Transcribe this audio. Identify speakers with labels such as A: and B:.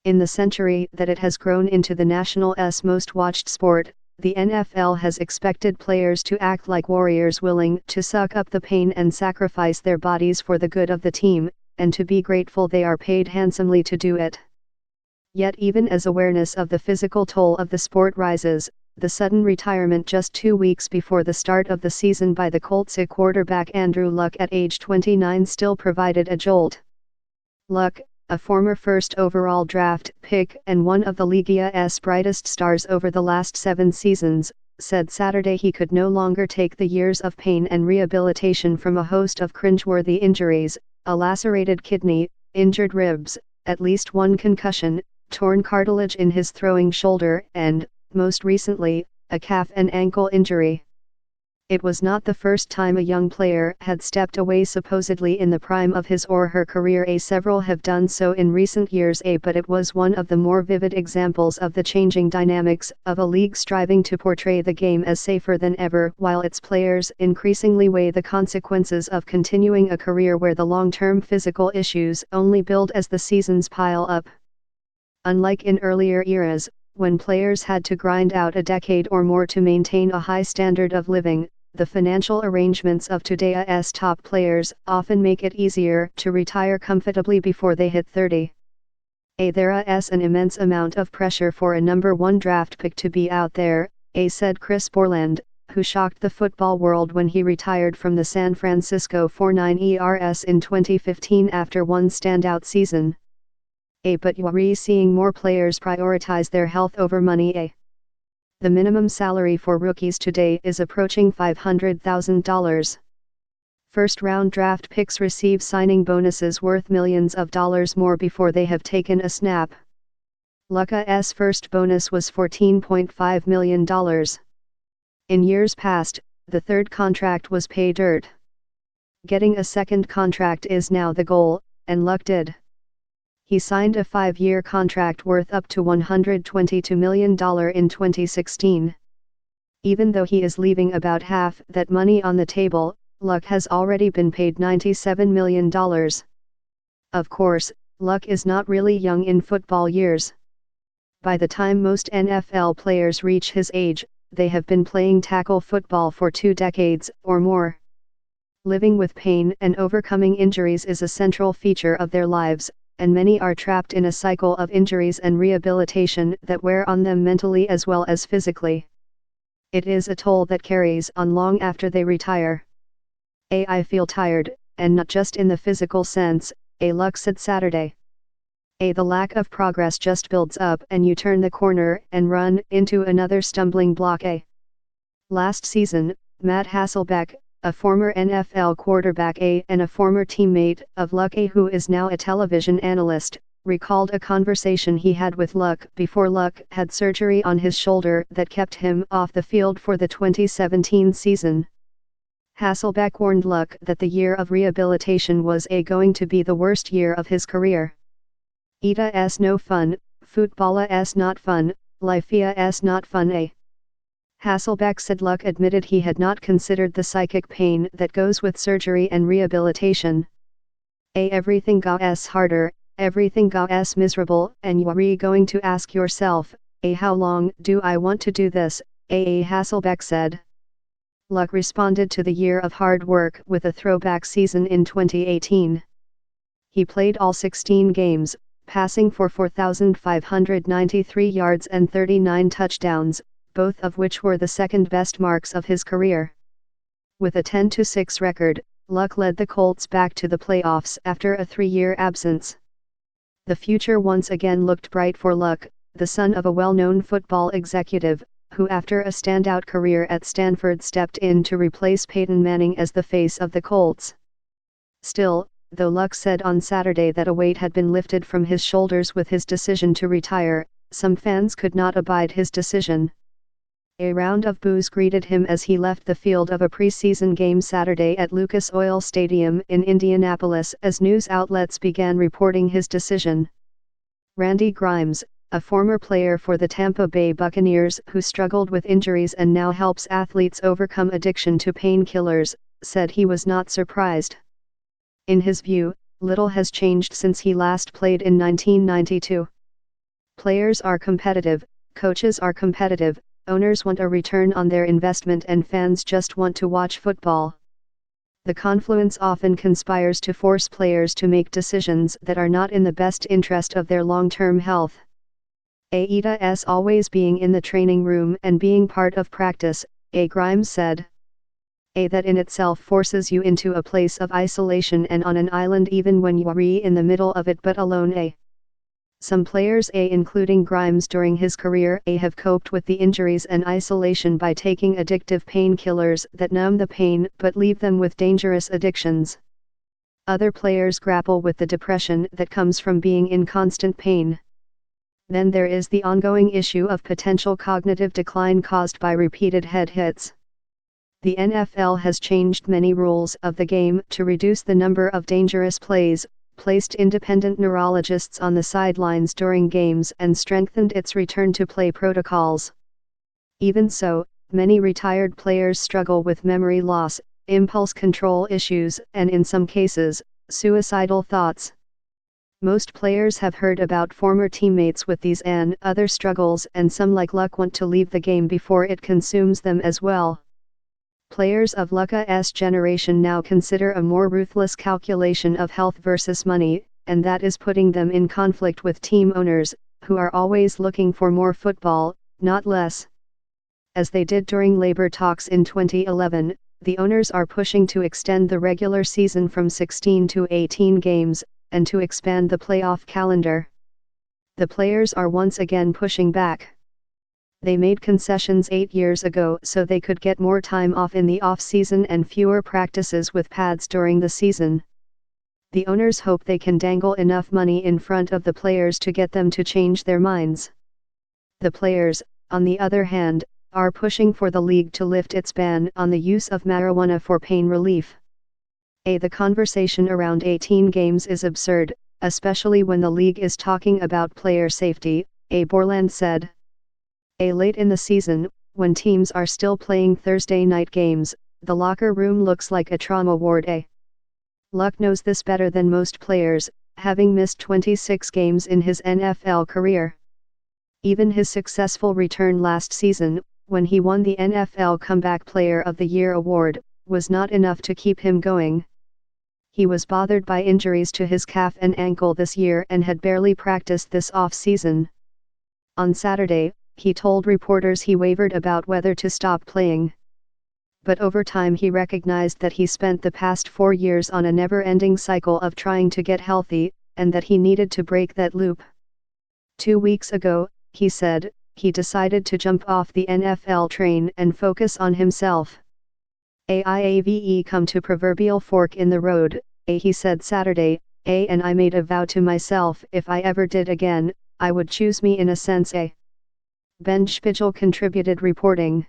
A: In the century that it has grown into the national's most watched sport, the NFL has expected players to act like warriors willing to suck up the pain and sacrifice their bodies for the good of the team, and to be grateful they are paid handsomely to do it. Yet even as awareness of the physical toll of the sport rises, the sudden retirement just 2 weeks before the start of the season by the Colts quarterback Andrew Luck at age 29 still provided a jolt. Luck, a former first overall draft pick and one of the league's brightest stars over the last 7 seasons, said Saturday he could no longer take the years of pain and rehabilitation from a host of cringeworthy injuries: a lacerated kidney, injured ribs, at least one concussion, torn cartilage in his throwing shoulder, and, most recently, a calf and ankle injury. It was not the first time a young player had stepped away supposedly in the prime of his or her career. Several have done so in recent years, but it was one of the more vivid examples of the changing dynamics of a league striving to portray the game as safer than ever, while its players increasingly weigh the consequences of continuing a career where the long-term physical issues only build as the seasons pile up. Unlike in earlier eras, when players had to grind out a decade or more to maintain a high standard of living, the financial arrangements of today's top players often make it easier to retire comfortably before they hit 30. There is an immense amount of pressure for a number 1 draft pick to be out there, said Chris Borland, who shocked the football world when he retired from the San Francisco 49ers in 2015 after one standout season. But you're seeing more players prioritize their health over money. The minimum salary for rookies today is approaching $500,000. First-round draft picks receive signing bonuses worth millions of dollars more before they have taken a snap. Luck's first bonus was $14.5 million. In years past, the third contract was pay dirt. Getting a second contract is now the goal, and Luck did. He signed a 5-year contract worth up to $122 million in 2016. Even though he is leaving about half that money on the table, Luck has already been paid $97 million. Of course, Luck is not really young in football years. By the time most NFL players reach his age, they have been playing tackle football for 2 decades or more. Living with pain and overcoming injuries is a central feature of their lives, and many are trapped in a cycle of injuries and rehabilitation that wear on them mentally as well as physically. It is a toll that carries on long after they retire. I feel tired, and not just in the physical sense, Luck said Saturday. The lack of progress just builds up and you turn the corner and run into another stumbling block. Last season, Matt Hasselbeck, a former NFL quarterback and a former teammate of Luck who is now a television analyst, recalled a conversation he had with Luck before Luck had surgery on his shoulder that kept him off the field for the 2017 season. Hasselbeck warned Luck that the year of rehabilitation was going to be the worst year of his career. It's no fun, football not fun, life not fun. Hasselbeck said Luck admitted he had not considered the psychic pain that goes with surgery and rehabilitation. Everything gets harder, everything gets miserable, and you're going to ask yourself, how long do I want to do this? Hasselbeck said. Luck responded to the year of hard work with a throwback season in 2018. He played all 16 games, passing for 4,593 yards and 39 touchdowns, both of which were the second-best marks of his career. With a 10-6 record, Luck led the Colts back to the playoffs after a 3-year absence. The future once again looked bright for Luck, the son of a well-known football executive, who after a standout career at Stanford stepped in to replace Peyton Manning as the face of the Colts. Still, though Luck said on Saturday that a weight had been lifted from his shoulders with his decision to retire, some fans could not abide his decision. A round of boos greeted him as he left the field of a preseason game Saturday at Lucas Oil Stadium in Indianapolis as news outlets began reporting his decision. Randy Grimes, a former player for the Tampa Bay Buccaneers who struggled with injuries and now helps athletes overcome addiction to painkillers, said he was not surprised. In his view, little has changed since he last played in 1992. Players are competitive, coaches are competitive, owners want a return on their investment, and fans just want to watch football. The confluence often conspires to force players to make decisions that are not in the best interest of their long-term health. It's always being in the training room and being part of practice, Grimes said. That in itself forces you into a place of isolation and on an island even when you're in the middle of it but alone. Some players including Grimes during his career have coped with the injuries and isolation by taking addictive painkillers that numb the pain but leave them with dangerous addictions. Other players grapple with the depression that comes from being in constant pain. Then there is the ongoing issue of potential cognitive decline caused by repeated head hits. The NFL has changed many rules of the game to reduce the number of dangerous plays, placed independent neurologists on the sidelines during games, and strengthened its return-to-play protocols. Even so, many retired players struggle with memory loss, impulse control issues, and in some cases, suicidal thoughts. Most players have heard about former teammates with these and other struggles, and some like Luck want to leave the game before it consumes them as well. Players of Luck's generation now consider a more ruthless calculation of health versus money, and that is putting them in conflict with team owners, who are always looking for more football, not less. As they did during labor talks in 2011, the owners are pushing to extend the regular season from 16 to 18 games, and to expand the playoff calendar. The players are once again pushing back. They made concessions 8 years ago so they could get more time off in the off-season and fewer practices with pads during the season. The owners hope they can dangle enough money in front of the players to get them to change their minds. The players, on the other hand, are pushing for the league to lift its ban on the use of marijuana for pain relief. The conversation around 18 games is absurd, especially when the league is talking about player safety, Borland said. Late in the season, when teams are still playing Thursday night games, the locker room looks like a trauma ward. Luck knows this better than most players, having missed 26 games in his NFL career. Even his successful return last season, when he won the NFL Comeback Player of the Year award, was not enough to keep him going. He was bothered by injuries to his calf and ankle this year and had barely practiced this off-season. On Saturday, he told reporters he wavered about whether to stop playing. But over time he recognized that he spent the past 4 years on a never-ending cycle of trying to get healthy, and that he needed to break that loop. 2 weeks ago, he said, he decided to jump off the NFL train and focus on himself. I've come to proverbial fork in the road, he said Saturday, and I made a vow to myself if I ever did again, I would choose me in a sense. Ben Spiegel contributed reporting.